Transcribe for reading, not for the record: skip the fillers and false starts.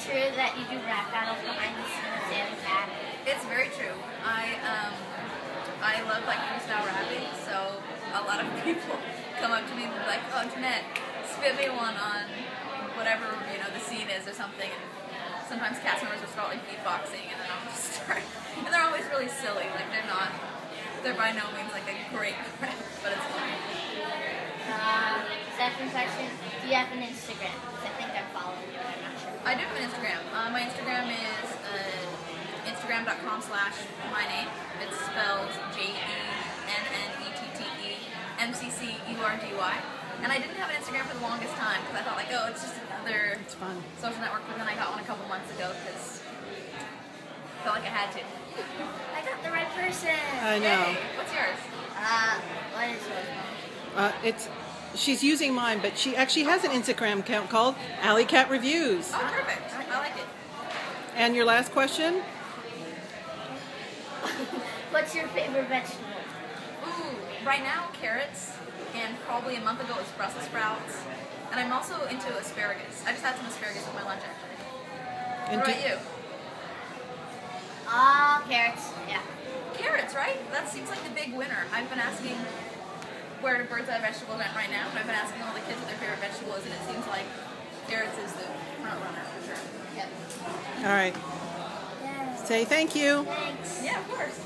true that you do rap battles behind the scenes and that? It's very true. I love like freestyle rapping, so a lot of people come up to me and be like, "Oh, Jeanette, spit me one on whatever the scene is or something." And sometimes cast members will start like beatboxing, and then I'll just start. And they're always really silly. Like they're by no means like a great rap, but it's funny. Second question: do you have an Instagram? Because I think I'm following you, but I'm not sure. I do have an Instagram. My Instagram is instagram.com/myname. It's spelled JENNETTEMCCURDY. And I didn't have an Instagram for the longest time because I thought like, oh, it's just another social network. But then I got one a couple months ago because I felt like I had to. I got the right person. I know. Hey, what's yours? What is yours? She's using mine, but she actually has an Instagram account called Alley Cat Reviews. Oh, perfect. I like it. And your last question? What's your favorite vegetable? Ooh, right now carrots, and probably a month ago it was Brussels sprouts. And I'm also into asparagus. I just had some asparagus with my lunch actually. And what about you? Carrots. Yeah. Carrots, right? That seems like the big winner. I've been asking where the Birds Eye Vegetable event right now, and I've been asking all the kids what their favorite vegetable is, and it seems like carrots is the front runner for sure. Yep. all right. Yeah. Say thank you. Thanks. Yeah, of course.